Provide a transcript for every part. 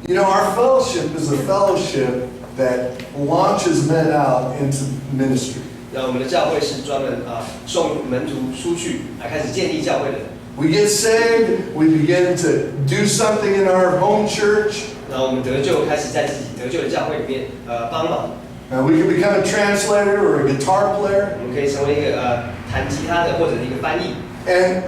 You know, our fellowship is a fellowship that launches men out into ministry. 那我们的教会是专门送门徒出去，来开始建立教会的。We get saved, we begin to do something in our home church. 那我们得救，开始在自己得救的教会里面帮忙。We can become a translator or a guitar player. 我们可以成为一个弹吉他的或者一个翻译。And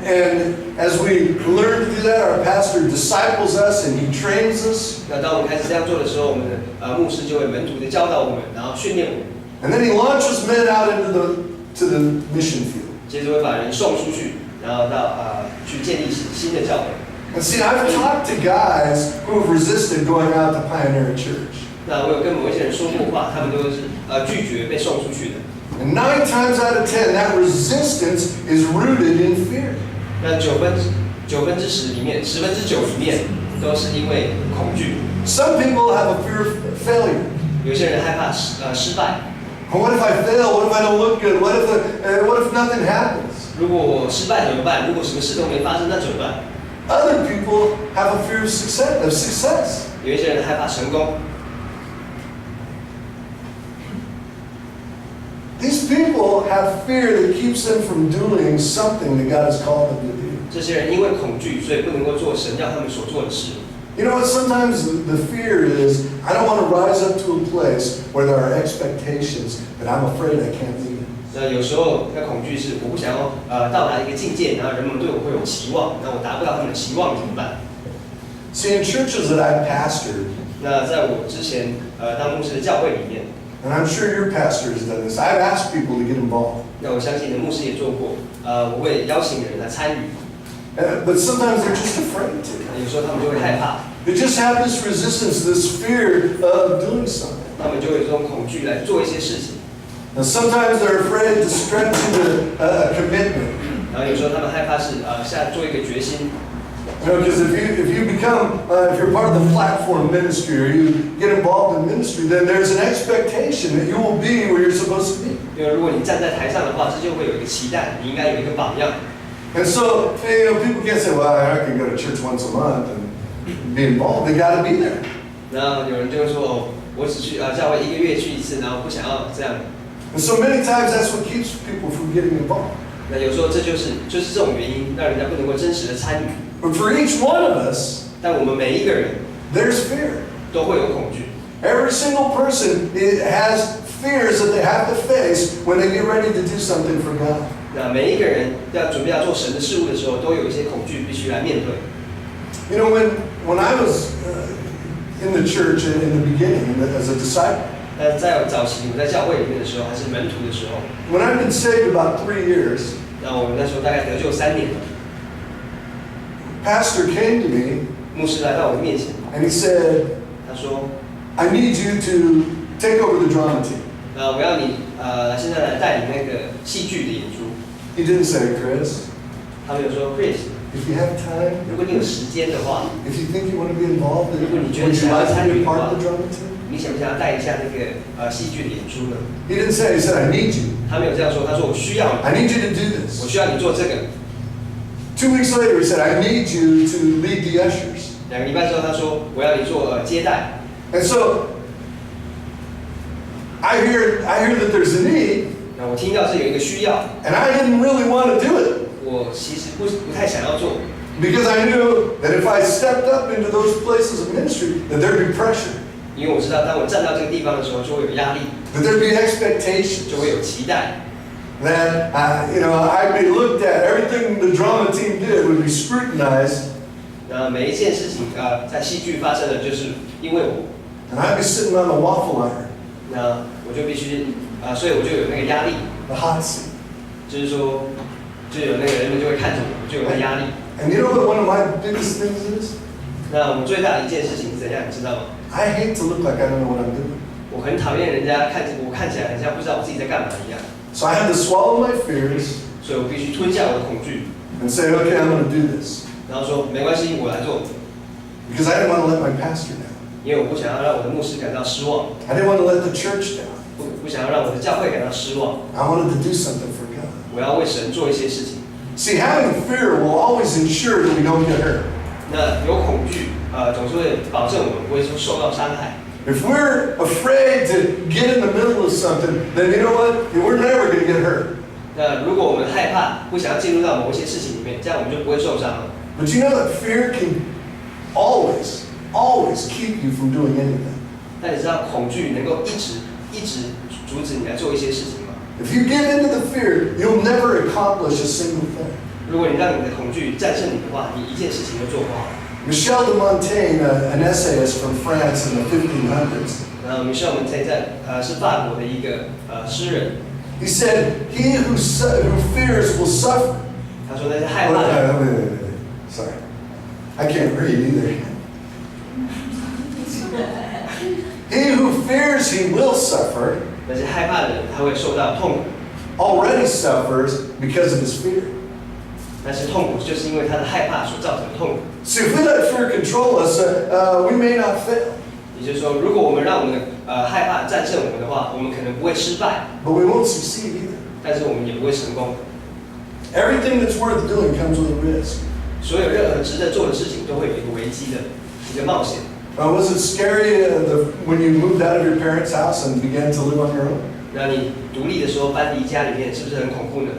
as we learn to do that, our pastor disciples us and he trains us. 那当我们开始这样做的时候，我们的牧师就会门徒的教导我们，然后训练我们。And then he launches men out into the mission field. 接着会把人送出去，然后到去建立新的教会。And see, I've talked to guys who have resisted going out to pioneer a church. 那我有跟某一些人说过话，他们都是拒绝被送出去的。And 9 times out of 10, that resistance is rooted in fear. 那9分之10里面，10分之9里面都是因为恐惧。Some people have a fear of failure. 有些人害怕失败。What if I fail? What if I don't look good? What if nothing happens? 如果我失败怎么办？如果什么事都没发生，那怎么办？ Other people have a fear of success. 有一些人害怕成功。These people have fear that keeps them from doing something that God has called them to do. 这些人因为恐惧，所以不能够做神要他们所做的事。You know what? Sometimes the fear is, I don't want to rise up to a place where there are expectations that I'm afraid I can't meet. 那有时候那恐惧是我不想要到达一个境界，然后人们对我会有期望，那我达不到他们的期望怎么办？ See, in churches that I've pastored, 那在我之前当牧师的教会里面， and I'm sure your pastor has done this, I've asked people to get involved. 那我相信你的牧师也做过，我会邀请人来参与。But sometimes they're just afraid to. 有时候他们就会害怕。 They just have this resistance, this fear of doing something. 他们就有这种恐惧来做一些事情。 And sometimes they're afraid to stretch into a commitment. 然后有时候他们害怕是做一个决心。 You know, because if you become, if you're part of the platform ministry or you get involved in ministry, then there's an expectation that you will be where you're supposed to be. 因为如果你站在台上的话，这就会有一个期待，你应该有一个榜样。 And so, you know, people can't say, well, I can go to church once a month and be involved. They got to be there. 然后有人就会说，哦，我只去教会1个月去一次，然后不想要这样。 And so many times that's what keeps people from getting involved. 那有时候这就是这种原因，让人家不能够真实的参与。 But for each one of us, 但我们每一个人 there's fear. 都会有恐惧。 Every single person has fears that they have to face when they get ready to do something for God. 那每一个人准备要做神的事物的时候，都有一些恐惧必须来面对。 You know, when I was in the church in the beginning as a disciple, 但在早期我在教会里面的时候，还是门徒的时候， when I've been saved about 3 years, 那我们那时候大概得救3年了。 Pastor came to me 牧师来到我的面前， and he said, 他说 I need you to take over the drama team. 我要你现在来带领那个戏剧的演出。 He didn't say, Chris, 他们有说 Chris， if you have time, 如果你有时间的话， if you think you want to be involved, would you 如果你觉得 like 想要参 to 与 be 的 part 话 of the drama team? 你想不想要带一下那个戏剧的演出呢？ He didn't say, he said, I need you. 他没有这样说，他说我需要你， I need you to do this. 我需要你做这个。 2 weeks later, he said, I need you to lead the ushers. 2个礼拜之后，他说我要你做接待。 And so, I hear that there's a need, 那我听到是有一个需要， and I didn't really want to do it 我其实不太想要做， because I knew that if I stepped up into those places of ministry, that there'd be pressure, 因为我知道当我站到这个地方的时候，就会有压力， that there'd be expectations, 就会有期待。 that I'd be looked at. Everything the drama team did would be scrutinized, 那每一件事情在戏剧发生的，就是因为我， and I'd be sitting on the waffle iron, 那我就必须所以我就有那个压力， the hot seat. 就是说，就有那个人们就会看着我，就有那个压力。 And you know what one of my biggest things is? 那我们最大的一件事情是怎样，你知道吗？ I hate to look like I don't know what I'm doing. 我很讨厌人家看起来很像不知道我自己在干嘛一样， So I had to swallow my fears 所以我必须吞下我的恐惧， and say, okay, I'm going to do this. 然后说没关系，我来做， Because I didn't want to let my pastor down. 因为我不想要让我的牧师感到失望， I didn't want to let the church down. 不想要让我的教会感到失望， I wanted to do something for God. 我要为神做一些事情。 See, having fear will always ensure that we don't get hurt. 那有恐惧总是会保证我们不会受到伤害。If we're afraid to get in the middle of something, then you know what? We're never going to get hurt. 那如果我们害怕，不想要进入到某一些事情里面，这样我们就不会受伤了。But you know that fear can always keep you from doing anything. 但你知道恐惧能够一直阻止你来做一些事情吗？ If you give into the fear, you'll never accomplish a single thing. 如果你让你的恐惧战胜你的话，你一件事情都做不好。Michel de Montaigne, an essayist from France in the 1500s. Michel de Montaigne 是法国的一个诗人。He said, "He who fears will suffer." 他说那些害怕的。Wait. Sorry, I can't read either. He who fears he will suffer. 那些害怕的人，他会受到痛苦。Already suffers because of his fear. 但是痛苦就是因为他的害怕所造成的痛苦。So if we let fear control us, we may not fail. 也就是说，如果我们让我们的害怕战胜我们的话，我们可能不会失败。But we won't succeed either. 但是我们也不会成功。Everything that's worth doing comes with a risk. 所有任何值得做的事情都会有一个危机的一个冒险。Was it scary when you moved out of your parents' house and began to live on your own? 那你独立的时候搬离家里面，是不是很恐怖呢？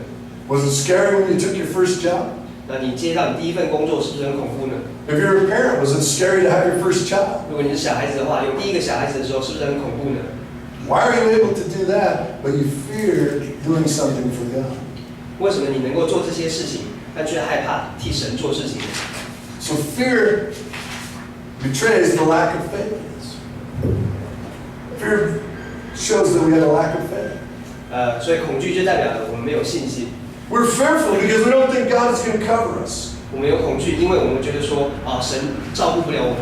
Was it scary when you took your first job? 那你接到你第一份工作，是不是很恐怖呢？ If you're a parent, was it scary to have your first child? 如果你是小孩子的话，有第一个小孩子的时候，是不是很恐怖呢？ Why are you able to do that, but you fear doing something for God? 为什么你能够做这些事情，但却害怕替神做事情？ So fear betrays the lack of faith. Fear shows that we have a lack of faith. 所以恐惧就代表了我们没有信心。We're fearful because we don't think God is going to cover us. 我们有恐惧，因为我们觉得说神照顾不了我们。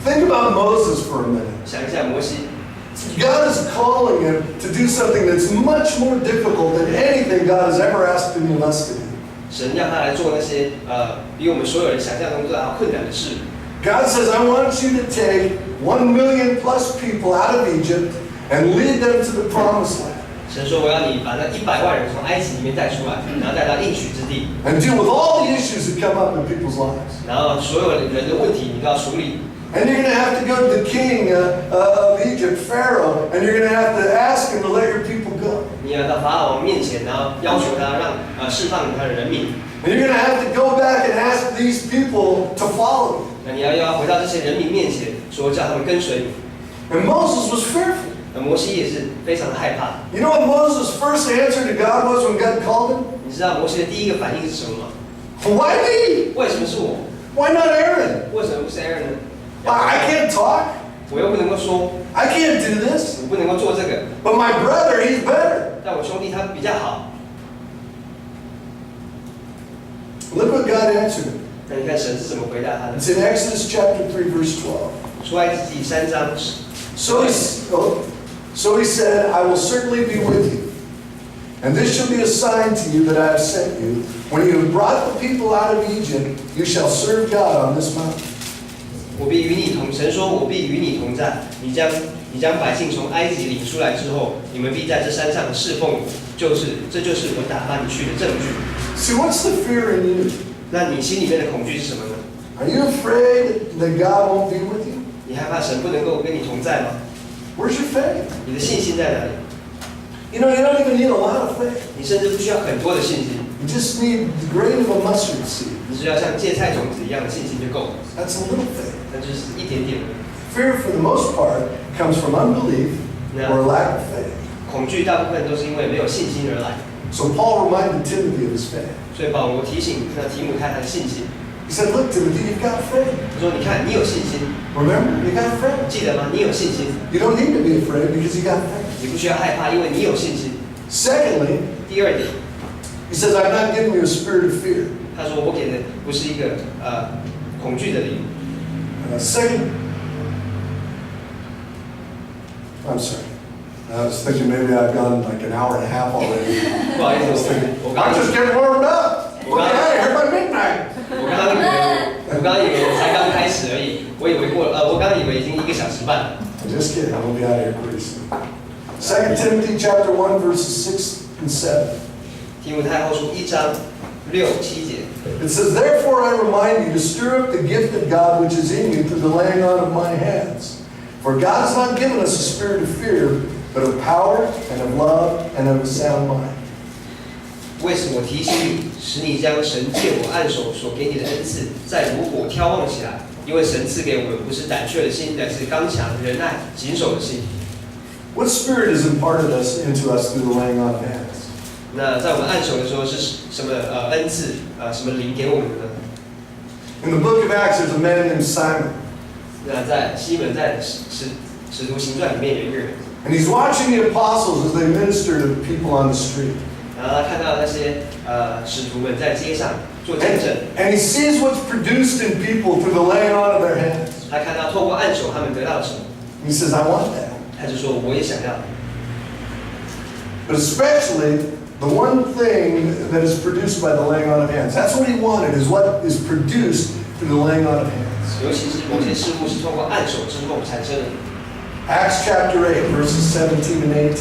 Think about Moses for a minute. 想一下摩西， God is calling him to do something that's much more difficult than anything God has ever asked any of us to do. 神让他来做那些比我们所有人想象中都还要困难的事。God says, I want you to take 1 million plus people out of Egypt and lead them to the promised land. 神说：“我要你把那100万人从埃及里面带出来，然后带到应许之地。 And deal with all the issues that come up in people's lives. 然后所有人的问题你都要处理。 And you're going to have to go to the king of Egypt, Pharaoh, and you're going to have to ask him to let your people go. 你要到法老王面前，然后要求他让释放他的人民。 And you're going to have to go back and ask these people to follow you. 那你要回到这些人民面前，说叫他们跟随你。 And Moses was fearful. 那摩西也是非常的害怕。 You know what Moses' first answer to God was when God called him? 你知道摩西的第一个反应是什么吗？ Why me? 为什么是我？ Why not Aaron? 为什么不是 Aaron 呢？ I can't talk. 我又不能够说， I can't do this. 我不能够做这个。 But my brother, he's better. 但我兄弟他比较好。 Look what God answered him. 那你看神是怎么回答他的？ It's in Exodus chapter 3, verse 12. 出埃及记3章。 So he said, I will certainly be with you. And this shall be a sign to you that I have sent you. When you have brought the people out of Egypt, you shall serve God on this mountain. 我必与你同，神说，我必与你同在。你将百姓从埃及领出来之后，你们必在这山上侍奉我。这就是我打发你去的证据。 See, what's the fear in you? 那你心里面的恐惧是什么呢？ Are you afraid that God won't be with you? 你害怕神不能够跟你同在吗？ Where's your faith? 你的信心在哪里？ You know, you don't even need a lot of faith. 你甚至不需要很多的信心， You just need the grain of a mustard seed. 你只要像芥菜种子一样的信心就够了。 That's a little faith. 那就是一点点的。 Fear, for the most part, comes from unbelief or lack of faith. 恐惧大部分都是因为没有信心而来。 So Paul reminded Timothy of his faith. 所以保罗提醒提姆看他的信心。 He said, look, Timothy, you've got faith. 他说：“你看，你有信心， Remember, you got faith. 记得吗？你有信心， You don't need to be afraid because you got faith. 你不需要害怕，因为你有信心。 Secondly, 第二点， he says, I've not given you a spirit of fear. 他说我给的不是一个恐惧的灵。 I'm sorry. I was thinking maybe I've gone like an hour and a half already. 不好意 I was 思， thinking, 我刚 I'm just getting warmed up. Okay, here's my midnight. 我刚以为我才刚开始而已，我刚以为已经1个小时半了。 I'm just kidding. I'm going to be out of here pretty soon. 2 Timothy chapter 1, verses 6 and 7. 提姆太后书1章6、7节。It says, "Therefore I remind you to stir up the gift of God which is in you through the laying on of my hands. For God has not given us a spirit of fear, but of power and of love and of a sound mind." 为什么提醒你，使你将神借我按手所给你的恩赐，在如火眺望起来？因为神赐给我们不是胆怯的心，乃是刚强、仁爱、谨守的心。What spirit is imparted into us through the laying on of hands? 那在我们按手的时候是什么恩赐什么灵给我们的呢？ In the book of Acts, there's a man named Simon. 那在西门在使徒行传里面有一个人， And he's watching the apostles as they minister to people on the street. 然后他看到那些使徒们在街上做见证， And he sees what's produced in people through the laying on of their hands. 他看到透过按手他们得到什么， He says, I want that. 他就说我也想要。 But especially the one thing that is produced by the laying on of hands. That's what he wanted, is what is produced through the laying on of hands. 尤其是某些事物是透过按手之后产生的。 Acts chapter 8, verses 17 and 18.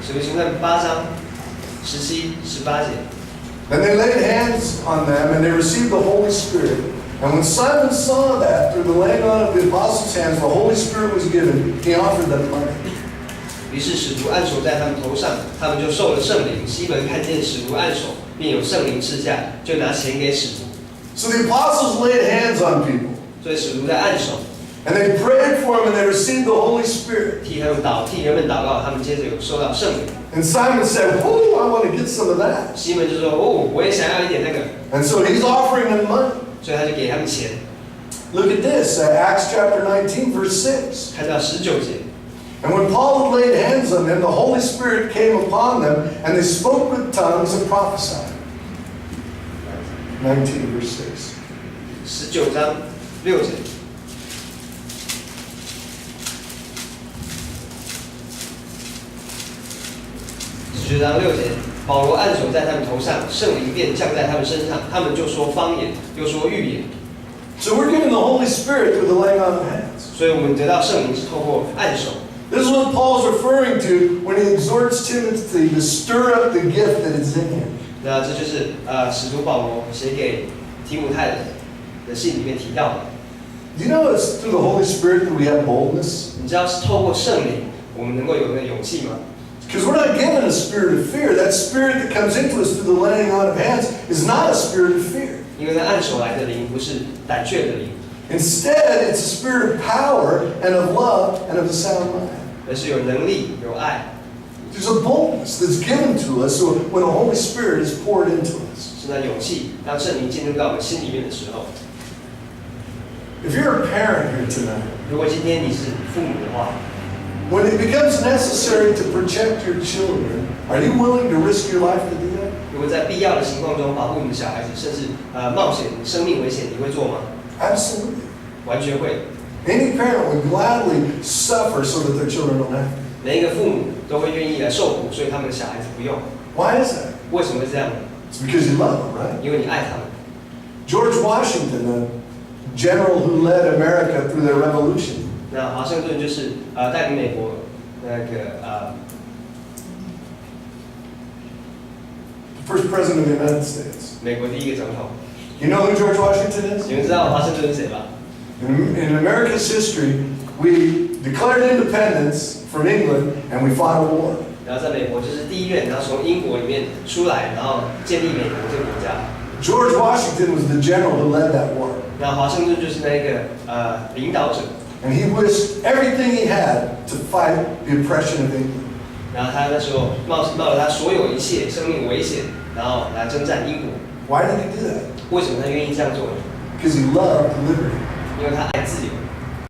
使徒行传8章17、18节。 Then they laid hands on them, and they received the Holy Spirit. And when Simon saw that through the laying on of the apostles' hands, the Holy Spirit was given, he offered them money. 于是使徒按手在他们头上，他们就受了圣灵。西门看见使徒按手，并有圣灵赐下，就拿钱给使徒。 So the apostles laid hands on people. 所以使徒在按手， And they prayed for them, and they received the Holy Spirit. 替人们祷告，他们接着有受到圣灵。 And Simon said, "Whoa, I want to get some of that." 西门就说：“哦，我也想要一点那个。” And so he's offering them money. 所以他就给他们钱。 Look at this, Acts chapter 19, verse 6. 看到19节。 And when Paul had laid hands on them, the Holy Spirit came upon them, and they spoke with tongues and prophesied. 19, verse 6. 19章6节。19章6节，保罗按手在他们头上，圣灵便降在他们身上，他们就说方言，又说预言。 So we're given the Holy Spirit through the laying on of hands. 所以我们得到圣灵是透过按手。 This is what Paul's referring to when he exhorts Timothy to stir up the gift that is in him. 那这就是使徒保罗写给提摩太的信里面提到的。 Do you know it's through the Holy Spirit that we have boldness? 你知道是透过圣灵，我们能够有那个勇气吗？ Because we're not given a spirit of fear. That spirit that comes into us through the laying on of hands is not a spirit of fear. 因为那按手来的灵不是胆怯的灵， Instead, it's a spirit of power and of love and of a sound mind. 而是有能力、有爱， There's a boldness that's given to us when the Holy Spirit is poured into us. 是那勇气，当圣灵进入到我们心里面的时候。 If you're a parent here tonight, 如果今天你是父母的话， when it becomes necessary to protect your children, are you willing to risk your life to do that? 如果在必要的情况中保护你的小孩子，甚至冒险生命危险，你会做吗？ Absolutely. 完全会。 Any parent would gladly suffer so that their children don't have to. 每一个父母都会愿意来受苦，所以他们的小孩子不用。 Why is that? 为什么会这样呢？ It's because you love them, right? 因为你爱他们。 George Washington, the general who led America through their revolution, 那华盛顿就是带领美国那个the first president of the United States. 美国第一个总统。 You know who George Washington is? 你们知道华盛顿是谁吧？ In America's history, we declared independence from England and we fought a war. 然后在美国就是第一任，然后从英国里面出来，然后建立美国这个国家。 George Washington was the general who led that war. 那华盛顿就是那个领导者， And he risked everything he had to fight the oppression of England. 然后他那时候冒了他所有一切生命危险，然后来征战英国。 Why did he do that? 为什么他愿意这样做呢？ Because he loved liberty. 因为他爱自由。